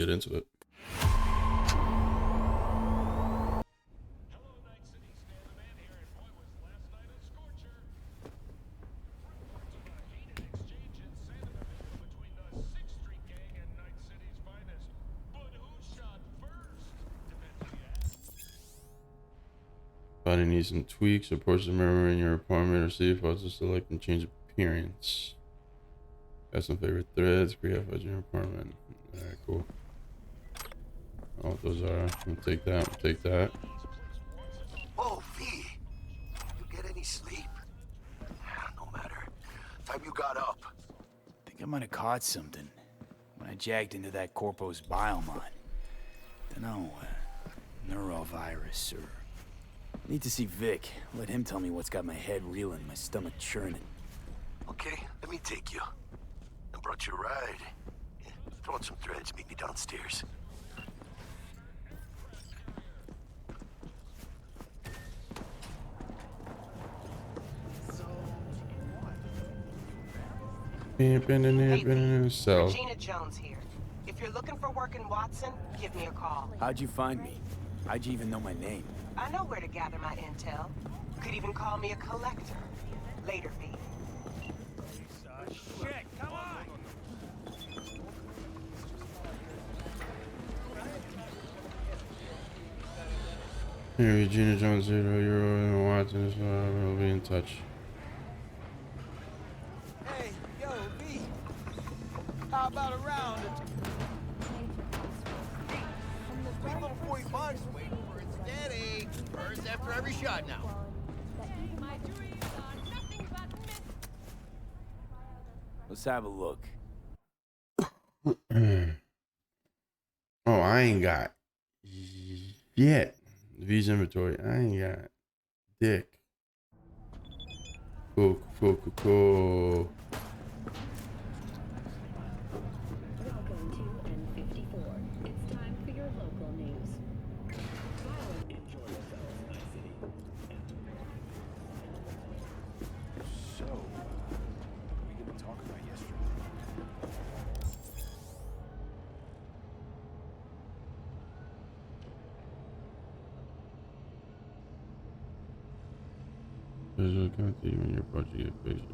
get into it. Body needs some tweaks, approach the mirror in your apartment, or see if I was to select and change appearance. Got some favorite threads, create in your apartment. Alright, cool. I don't know what those are. I'm gonna take that, I'm gonna take that. Oh, V, you get any sleep? No matter. Time you got up. I think I might have caught something when I jacked into that Corpo's biomon. Dunno, neurovirus or... Need to see Vic. Let him tell me what's got my head reeling, my stomach churning. Okay, let me take you. I brought you a ride. Yeah, throw on some threads, meet me downstairs. Hey, So Regina Jones here. If you're looking for work in Watson, give me a call. How'd you find me? How'd you even know my name? I know where to gather my intel. Could even call me a collector. Later, V. Shit, come on! hey, Regina Jones, you're watching, so we'll be in touch. Hey, yo, V. How about a round? 45's waiting for its daddy. First after every shot now. Let's have a look. Oh, I ain't got yet. V's inventory. I ain't got dick. Cool, cool, cool, cool. Welcome to N54. It's time for your local news. Enjoy yourselves, Night City. So, what we gonna talk about yesterday? Visual continuity when your project get fixed.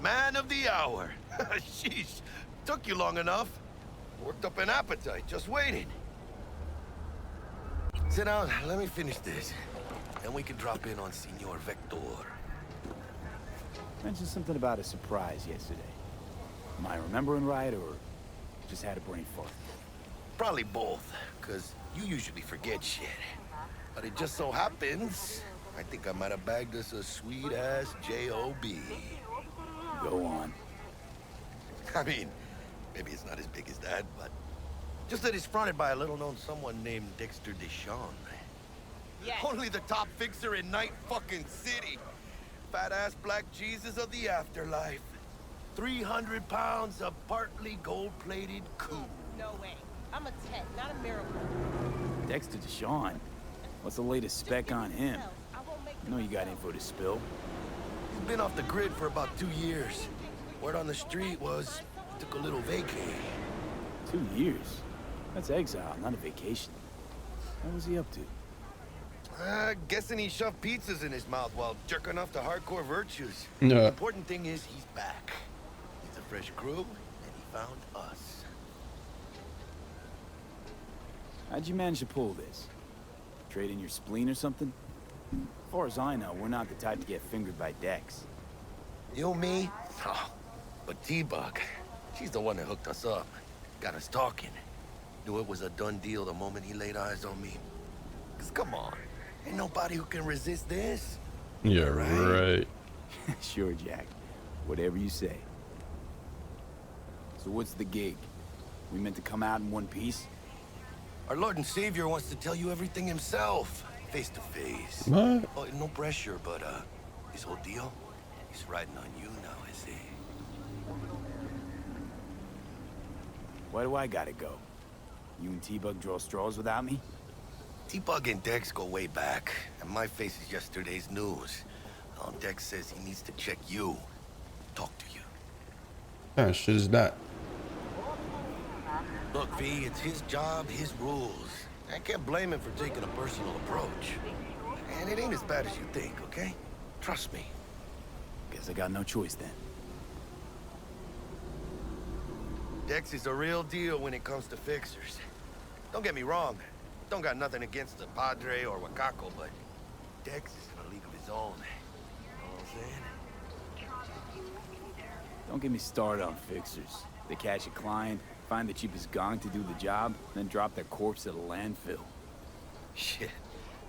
Man of the hour. Sheesh, took you long enough. Worked up an appetite, just waiting. Sit down, let me finish this. Then we can drop in on Senor Vector. Mentioned something about a surprise yesterday. Am I remembering right, or just had a brain fart? Probably both, because you usually forget shit. But it just so happens, I think I might have bagged us a sweet-ass J.O.B. Go on. I mean, maybe it's not as big as that, but just that it's fronted by a little-known someone named Dexter Deshawn. Yes. Only the top fixer in Night fucking City. Fat-ass black Jesus of the afterlife. 300 pounds of partly gold-plated coup. No way. I'm a tech, not a miracle. Dexter Deshawn. What's the latest spec on him? I know you got info to spill. He's been off the grid for about 2 years. Word on the street was he took a little vacay. 2 years? That's exile, not a vacation. What was he up to? Guessing he shoved pizzas in his mouth while jerking off to hardcore virtues. Yeah. The important thing is he's back. He's a fresh crew, and he found us. How'd you manage to pull this? Trade in your spleen or something? As far as I know, we're not the type to get fingered by Dex. You, me? Oh, but T-Bug, she's the one that hooked us up. Got us talking. Knew it was a done deal the moment he laid eyes on me. 'Cause come on, ain't nobody who can resist this. Yeah, right. Sure, Jack. Whatever you say. So what's the gig? We meant to come out in one piece? Our Lord and Savior wants to tell you everything himself, face to face. What? Oh, no pressure, but this whole deal, he's riding on you now, is he? Why do I gotta go? You and T-Bug draw straws without me? T-Bug and Dex go way back, and my face is yesterday's news. Dex says he needs to check you. Talk to you. What kind of shit is that? Look, V, it's his job, his rules. I can't blame him for taking a personal approach. And it ain't as bad as you think, okay? Trust me. Guess I got no choice then. Dex is a real deal when it comes to fixers. Don't get me wrong. Don't got nothing against the Padre or Wakako, but Dex is in a league of his own. You know what I'm saying? Don't get me started on fixers. They catch a client, find the cheapest gong to do the job, then drop their corpse at a landfill. Shit.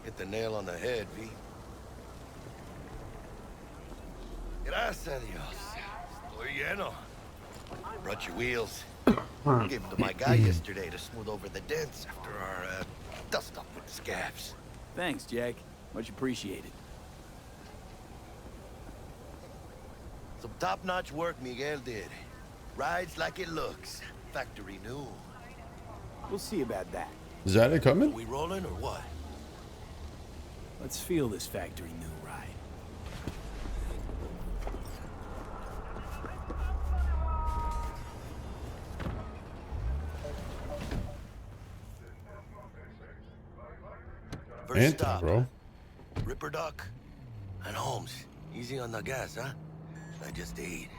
Hit the nail on the head, V. Gracias a Dios. Estoy lleno. Brought your wheels. Gave them to my guy yesterday to smooth over the dents after our dust up with the scabs. Thanks, Jack. Much appreciated. Some top-notch work Miguel did. Rides like it looks. Factory new. We'll see about that. Is that it coming? We rolling or what? Let's feel this factory new ride. First Anti, stop, bro. Ripper Duck and Holmes. Easy on the gas, huh? I just ate.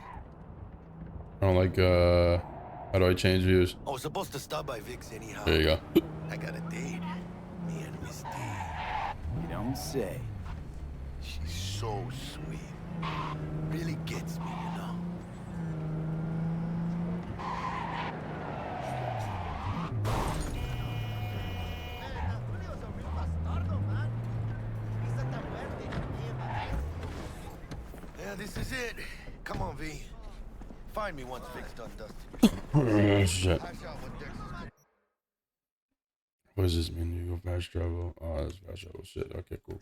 I don't like, how do I change views? I was supposed to stop by Vic's anyhow. There you go. I got a date. Me and Miss D. You don't say. She's so sweet. Really gets me, you know. Yeah, this is it. Come on, V. Find me once Vic's done dusting. Oh, shit. Hash out what Dex is doing. What does this mean? You go fast travel. Oh, that's fast travel shit. Okay, cool.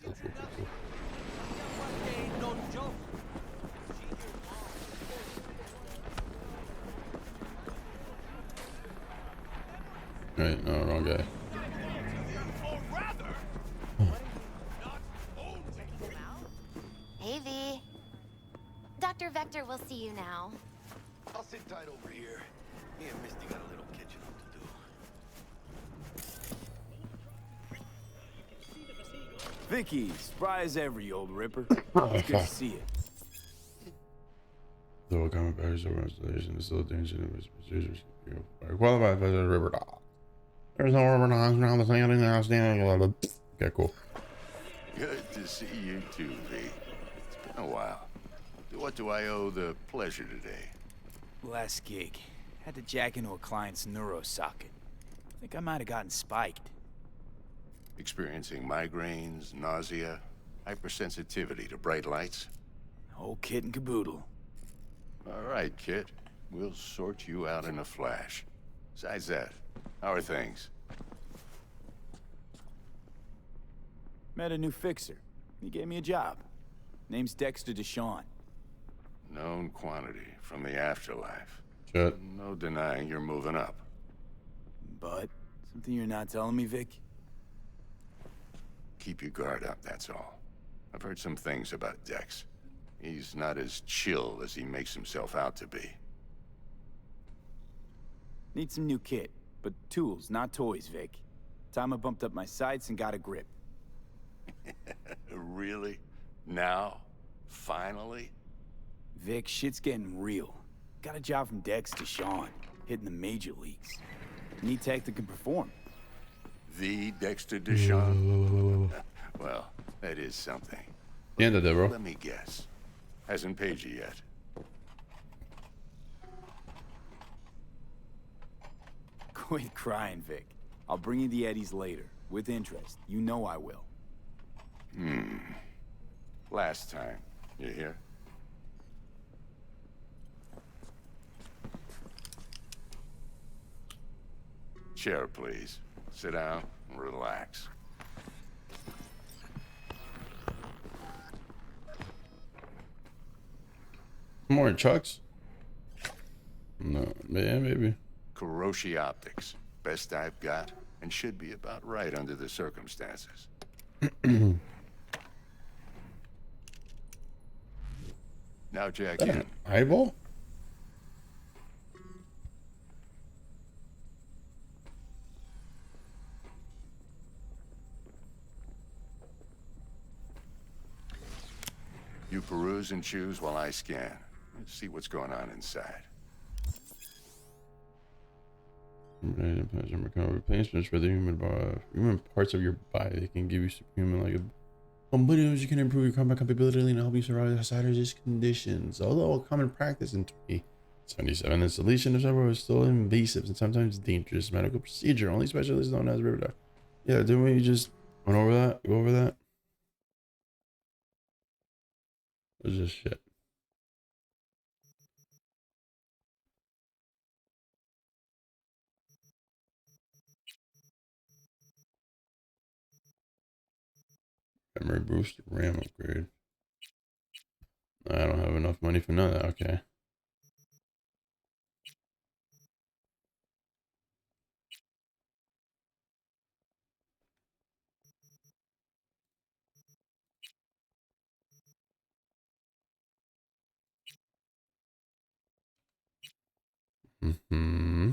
Right, no, wrong guy. Hey, V. Dr. Vector will see you now. I'll sit tight over here. Me and Misty got a little kitchen up to do. Vicky, spry as ever, you old ripper. It's good to see you. Though common package over installation is still danger to procedures. Qualified as a river dog. There's no rubber dogs around the standing now standing. Okay, cool. Good to see you too, V. It's been a while. What do I owe the pleasure today? Last gig. Had to jack into a client's neuro socket. Think I might have gotten spiked. Experiencing migraines, nausea, hypersensitivity to bright lights? Whole kit and caboodle. All right, kid. We'll sort you out in a flash. Besides that, how are things? Met a new fixer. He gave me a job. Name's Dexter Deshawn. Known quantity from the afterlife. Shit. No denying you're moving up. But, something you're not telling me, Vic? Keep your guard up, that's all. I've heard some things about Dex. He's not as chill as he makes himself out to be. Need some new kit, but tools, not toys, Vic. Time I bumped up my sights and got a grip. Really? Now? Finally? Vic, shit's getting real. Got a job from Dex to Sean, hitting the major leagues. Need tech that can perform. The Dexter Deshawn? Well, that is something. The end of that, bro. Let me guess. Hasn't paid you yet. Quit crying, Vic. I'll bring you the eddies later, with interest. You know I will. Last time. You hear? Chair, please. Sit down and relax. More Chucks? No, yeah, maybe. Kuroshi optics. Best I've got, and should be about right under the circumstances. Now jack Is that in. an eyeball? You peruse and choose while I scan. Let's see what's going on inside. Replacements for the human parts of your body. They can give you superhuman like abilities. You can improve your combat capability and help you survive hazardous conditions. Although a common practice in 2077, installation of cyberware is still invasive and sometimes dangerous medical procedure. Only specialists known as River. Yeah, didn't we just went over that? Go over that? It was just shit. Memory boost, RAM upgrade. I don't have enough money for none of that. Okay. Mm-hmm.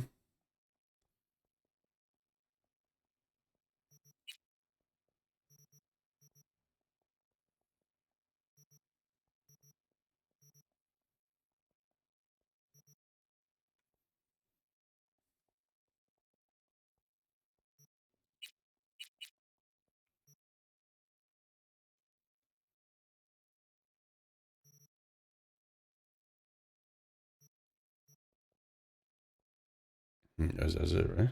That's it, right?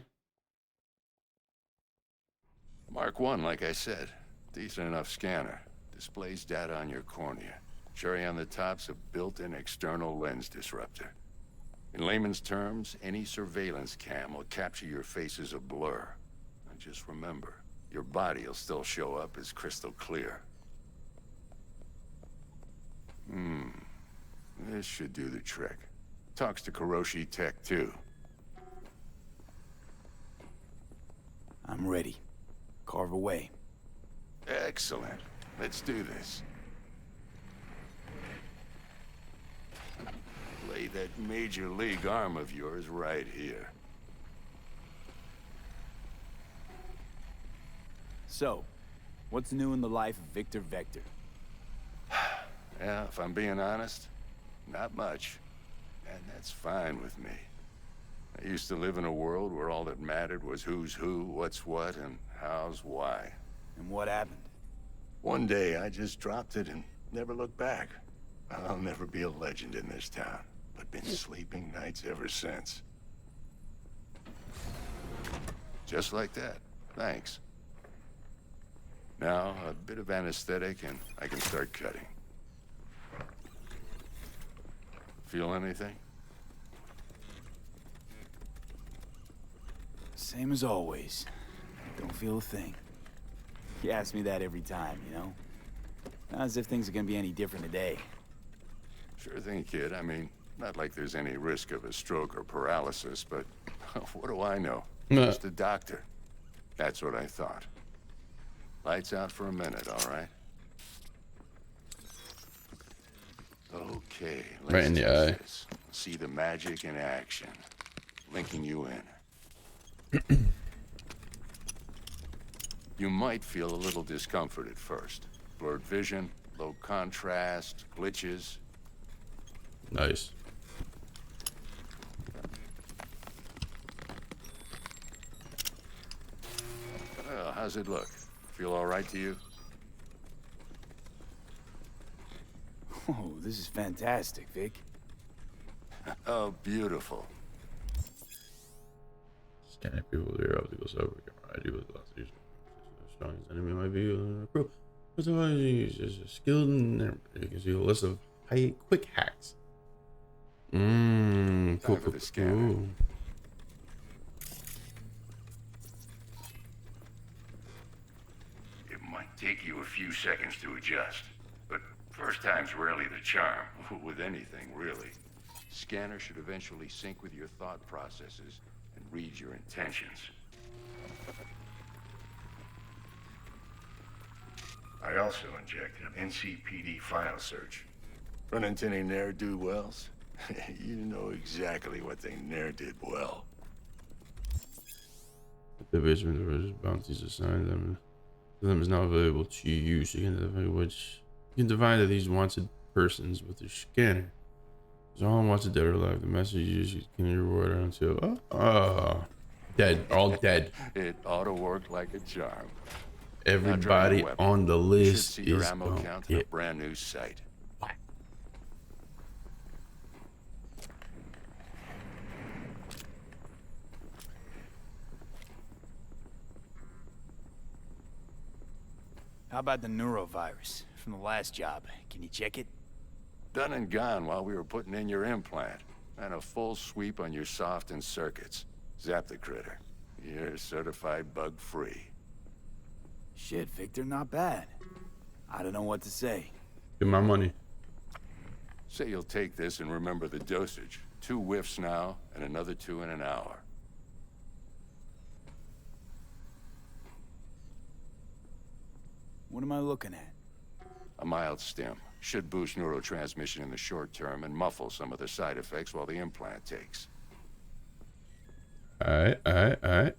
Mark 1, like I said. Decent enough scanner. Displays data on your cornea. Cherry on the top's a built-in external lens disruptor. In layman's terms, any surveillance cam will capture your face as a blur. And just remember, your body will still show up as crystal clear. This should do the trick. Talks to Kuroshi Tech, too. I'm ready. Carve away. Excellent. Let's do this. Lay that major league arm of yours right here. So, what's new in the life of Victor Vector? Yeah, if I'm being honest, not much. And that's fine with me. I used to live in a world where all that mattered was who's who, what's what, and how's why. And what happened? One day, I just dropped it and never looked back. I'll never be a legend in this town, but been sleeping nights ever since. Just like that. Thanks. Now, a bit of anesthetic and I can start cutting. Feel anything? Same as always. Don't feel a thing. You ask me that every time, you know? Not as if things are gonna be any different today. Sure thing, kid. I mean, not like there's any risk of a stroke or paralysis, but what do I know? Just a doctor. That's what I thought. Lights out for a minute, all right? Okay, let's Right in the eye. this. See the magic in action. Linking you in. You might feel a little discomfort at first. Blurred vision, low contrast, glitches. Nice. Well, how's it look? Feel all right to you? Oh, this is fantastic, Vic. Oh, beautiful. Scanning people with your optical software camera. I do with lots of use. The strongest enemy might be a crew. But sometimes he's just skilled and you can see a list of quick hacks. Cool, Time for cool, the scanner. cool. It might take you a few seconds to adjust, but first time's rarely the charm, with anything, really. Scanner should eventually sync with your thought processes, read your intentions. I also injected an NCPD file search. Run into any ne'er-do-wells? You know exactly what they ne'er did well. The basement versus bounties assigned them. Them is now available to you, so you can identify that these wanted persons with your scanner. So all wanted dead or alive. The message you can reward until dead, all dead. It ought to work like a charm. Everybody on the list should see your is ammo count in a brand new sight. How about the neurovirus from the last job? Can you check it? Done and gone while we were putting in your implant. And a full sweep on your soft and circuits. Zap the critter. You're certified bug-free. Shit, Victor, not bad. I don't know what to say. Get my money. Say you'll take this and remember the dosage. 2 whiffs now, and another 2 in an hour. What am I looking at? A mild stim. Should boost neurotransmission in the short term and muffle some of the side effects while the implant takes. Alright.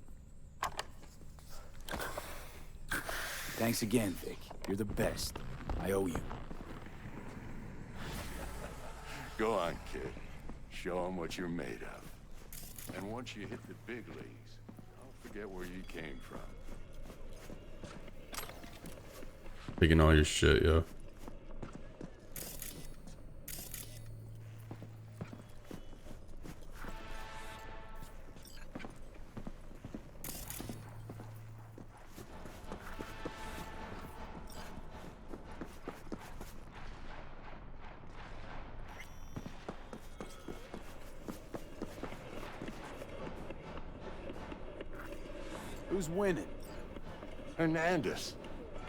Thanks again, Vic. You're the best. I owe you. Go on, kid. Show them what you're made of. And once you hit the big leagues, don't forget where you came from. Taking all your shit, yo. Who's winning? Hernandez.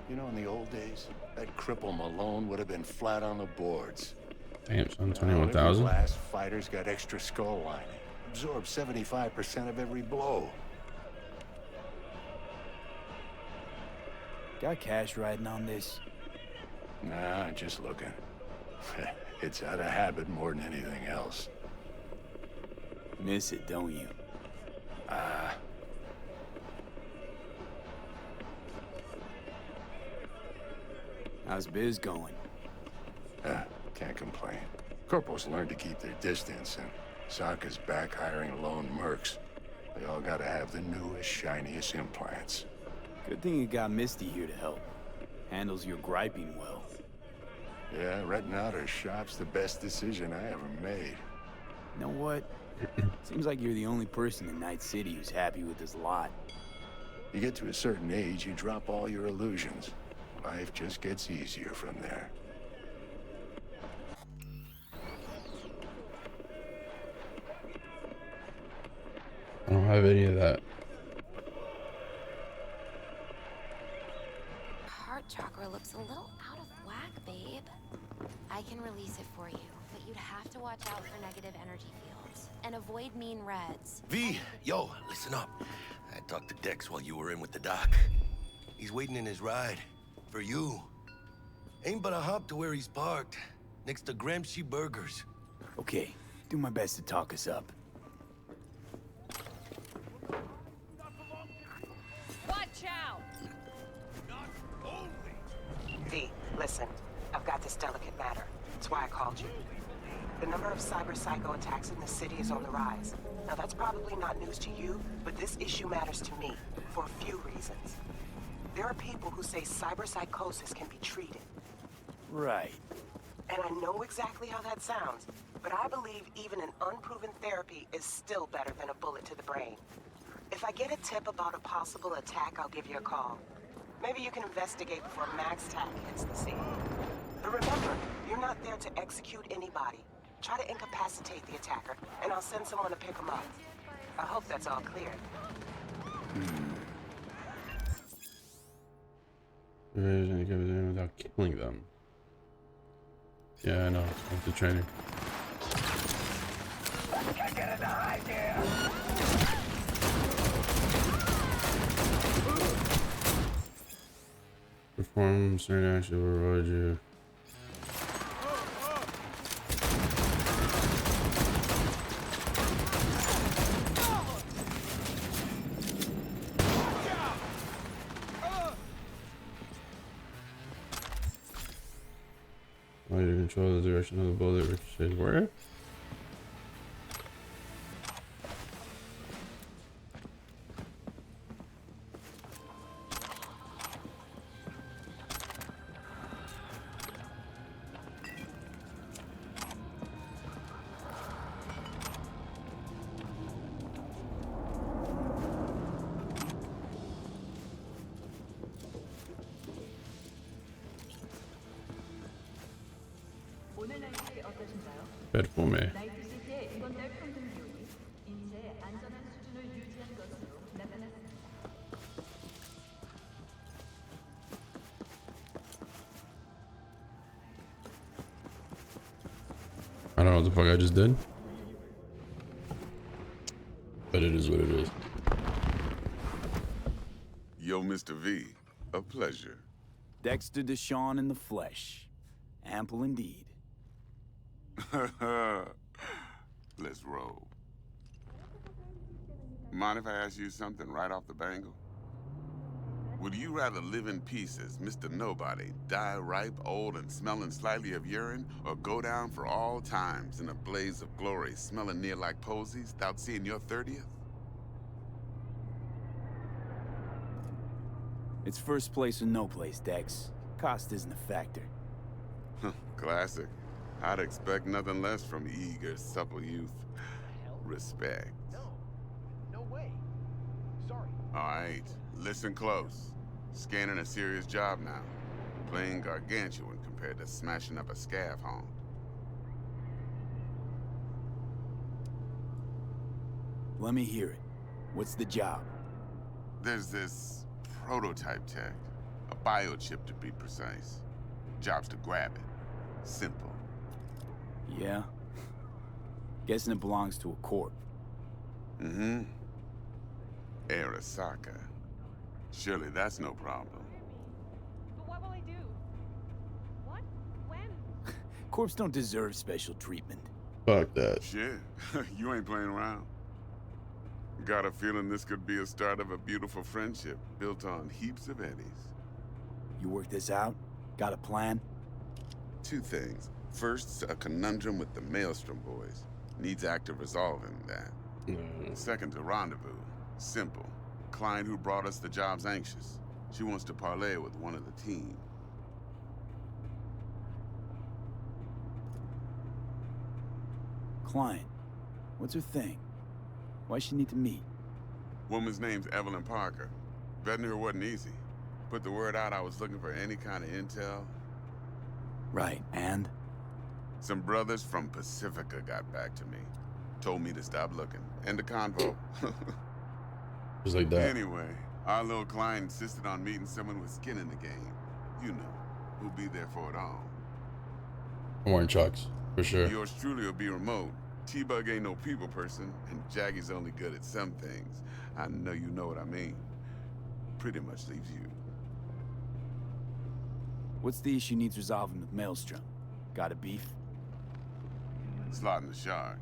You know, in the old days, that cripple Malone would have been flat on the boards. Damn, son, 21,000. Last fighters got extra skull lining. Absorbed 75% of every blow. Got cash riding on this? Nah, just looking. It's out of habit more than anything else. Miss it, don't you? How's biz going? Can't complain. Corporals learned to keep their distance, and Sokka's back hiring lone mercs. They all gotta have the newest, shiniest implants. Good thing you got Misty here to help. Handles your griping well. Yeah, renting out her shop's the best decision I ever made. You know what? Seems like you're the only person in Night City who's happy with this lot. You get to a certain age, you drop all your illusions. Life just gets easier from there. I don't have any of that. Heart chakra looks a little out of whack, babe. I can release it for you, but you'd have to watch out for negative energy fields and avoid mean reds. V, yo, listen up. I talked to Dex while you were in with the doc. He's waiting in his ride. For you. Ain't but a hop to where he's parked. Next to Gramsci Burgers. Okay, do my best to talk us up. Watch out! V, listen. I've got this delicate matter. That's why I called you. The number of cyber psycho attacks in the city is on the rise. Now that's probably not news to you, but this issue matters to me for a few reasons. There are people who say cyberpsychosis can be treated. Right. And I know exactly how that sounds, but I believe even an unproven therapy is still better than a bullet to the brain. If I get a tip about a possible attack, I'll give you a call. Maybe you can investigate before MaxTac hits the scene. But remember, you're not there to execute anybody. Try to incapacitate the attacker, and I'll send someone to pick him up. I hope that's all clear. Without killing them. Yeah, I know. It's the training. perform certain action will reward you. Allow you to control the direction of the bullet ricochets. Where? 오늘 날씨 어떠신가요? Bed for me. 나이트 시티의 이번 달 평균 기온이 인체의 안전한 수준을 유지한 것으로 나타났습니다. I don't know what the fuck I just did. But it is what it is. Yo, Mr. V, a pleasure. Dexter Deshawn in the flesh. Ample indeed. Let's roll. Mind if I ask you something right off the bangle? Would you rather live in peace as Mr. Nobody, die ripe, old, and smelling slightly of urine, or go down for all times in a blaze of glory, smelling near like posies, without seeing your 30th? It's first place or no place, Dex. Cost isn't a factor. Classic. I'd expect nothing less from eager, supple youth. Respect. No way. Sorry. All right, listen close. Scanning a serious job now. Playing gargantuan compared to smashing up a scav home. Let me hear it. What's the job? There's this prototype tech. A biochip to be precise. Job's to grab it. Simple. Yeah? Guessing it belongs to a corp. Mm-hmm. Arasaka. Surely that's no problem. But what will I do? What? When? Corps don't deserve special treatment. Fuck that. Shit, you ain't playing around. Got a feeling this could be a start of a beautiful friendship built on heaps of eddies. You work this out? Got a plan? Two things. First, a conundrum with the Maelstrom boys. Needs active resolving that. Second, a rendezvous. Simple. Client who brought us the job's anxious. She wants to parlay with one of the team. Client. What's her thing? Why she need to meet? Woman's name's Evelyn Parker. Vetting her wasn't easy. Put the word out I was looking for any kind of intel. Right, and? Some brothers from Pacifica got back to me. Told me to stop looking. End the convo. Just like that. Anyway, our little client insisted on meeting someone with skin in the game. You know, who'll be there for it all. I'm wearing chucks, for sure. Yours truly will be remote. T-Bug ain't no people person, and Jaggy's only good at some things. I know you know what I mean. Pretty much leaves you. What's the issue needs resolving with Maelstrom? Got a beef? Slotting the shard.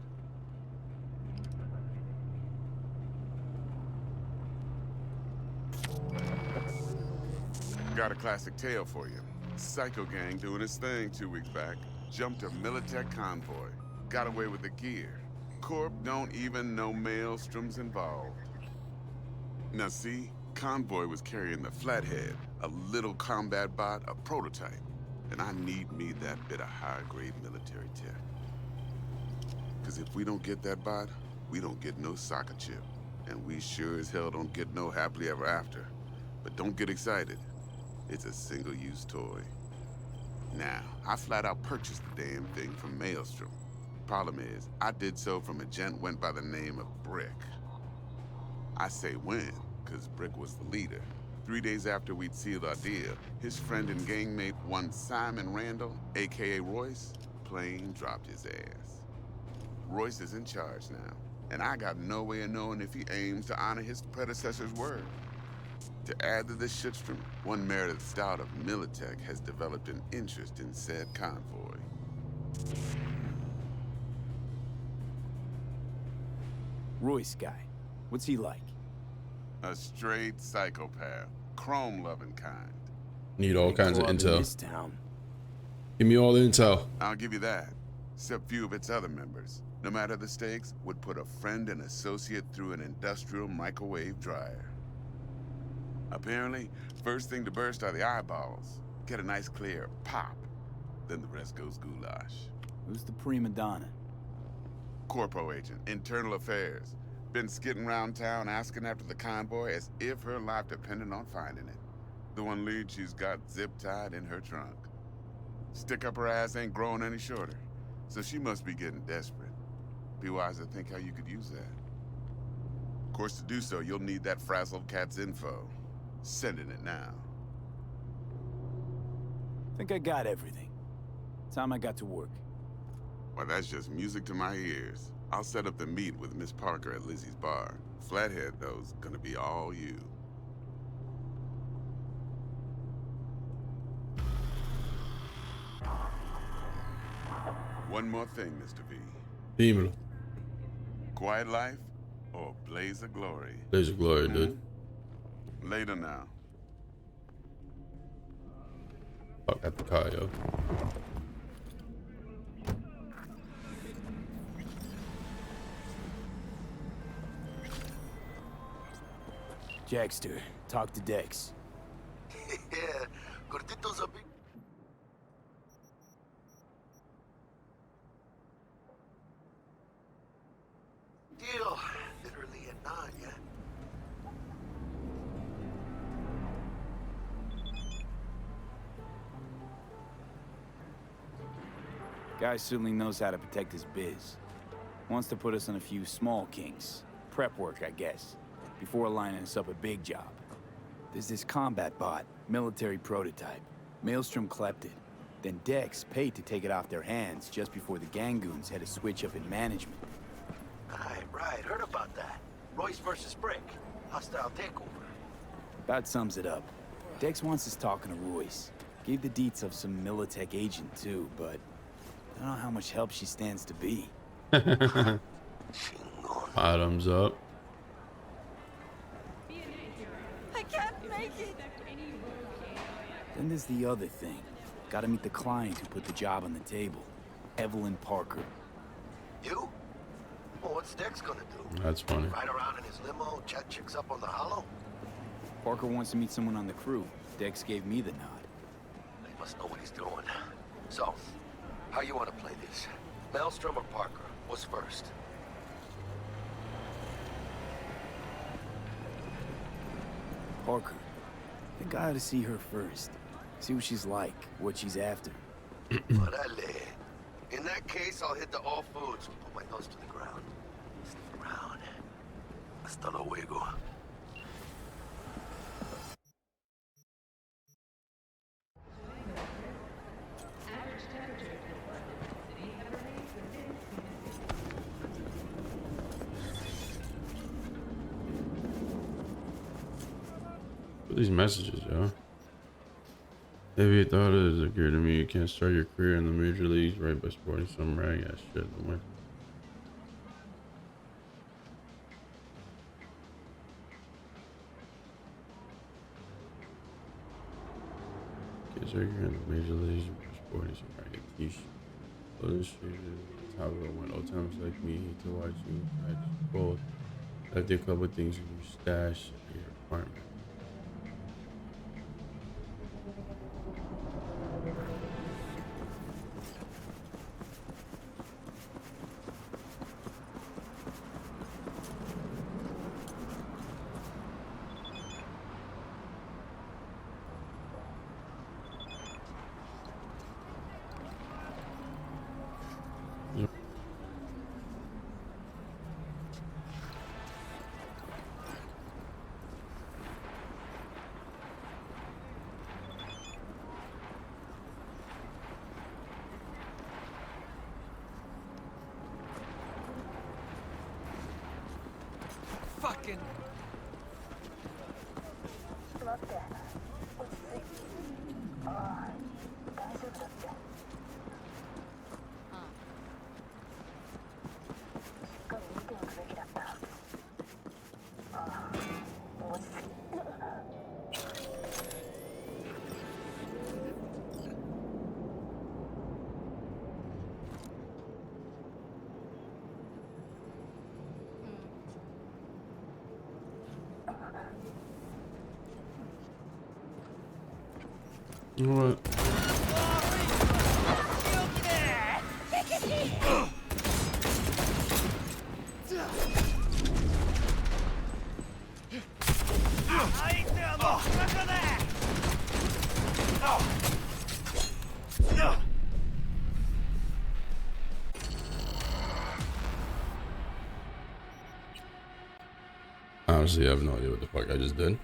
Got a classic tale for you. Psycho gang doing his thing 2 weeks back. Jumped a Militech convoy. Got away with the gear. Corp don't even know Maelstrom's involved. Now see, convoy was carrying the Flathead, a little combat bot, a prototype. And I need me that bit of high-grade military tech. Cause if we don't get that bot, we don't get no soccer chip. And we sure as hell don't get no happily ever after. But don't get excited. It's a single-use toy. Now, I flat out purchased the damn thing from Maelstrom. Problem is, I did so from a gent went by the name of Brick. I say when, cause Brick was the leader. 3 days after we'd sealed our deal, his friend and gangmate, one Simon Randall, aka Royce, plain dropped his ass. Royce is in charge now, and I got no way of knowing if he aims to honor his predecessor's word. To add to this shitstorm, one Meredith Stout of Militech has developed an interest in said convoy. Royce guy. What's he like? A straight psychopath. Chrome-loving kind. Need all kinds of Club in intel. this town. Give me all the intel. I'll give you that. Except few of its other members, no matter the stakes, would put a friend and associate through an industrial microwave dryer. Apparently, first thing to burst are the eyeballs. Get a nice clear pop. Then the rest goes goulash. Who's the prima donna? Corpo agent, internal affairs. Been skidding around town asking after the convoy as if her life depended on finding it. The one lead she's got zip-tied in her trunk. Stick up her ass ain't growing any shorter, so she must be getting desperate. Be wise to think how you could use that. Of course, to do so, you'll need that frazzled cat's info. Sending it now. Think I got everything. Time I got to work. Well, that's just music to my ears. I'll set up the meet with Miss Parker at Lizzie's bar. Flathead, though's gonna be all you. One more thing, Mr. V. Dímelo. Quiet life or blaze of glory? Blaze of glory, dude. Later now. Fuck at the car, yo. Jackster, talk to Dex. Yeah, Gordito's a big... deal. Literally a nod, yeah. Guy certainly knows how to protect his biz. Wants to put us on a few small kinks. Prep work, I guess. Before lining us up a big job. There's this combat bot, military prototype. Maelstrom clept it. Then Dex paid to take it off their hands just before the Gangoons had a switch up in management. Right, heard about that. Royce versus Brick. Hostile takeover. About sums it up. Dex wants us talking to Royce. Gave the deets of some Militech agent too, but I don't know how much help she stands to be. Bottoms up. I can't make it. Then there's the other thing. Gotta meet the client who put the job on the table. Evelyn Parker. You? Well, what's Dex gonna do? That's funny. Ride around in his limo, chat chicks up on the hollow? Parker wants to meet someone on the crew. Dex gave me the nod. He must know what he's doing. So, how you want to play this? Maelstrom or Parker? What's first? Parker. I think I ought to see her first. See what she's like, what she's after. Orale. In that case, I'll hit the all foods and put my nose to the ground. Stick around. Hasta luego. What are these messages, yo? Maybe you thought it was occurred to me you can't start your career in the major leagues right by sporting some rag ass shit. Guess you're in the major leagues by sporting some ragged t-shirt. Other shit is top of the one. Old times like me hate to watch you catch both. Left a couple things in your stash in your apartment. Fucking. You know what? Honestly, I have no idea what the fuck I just did.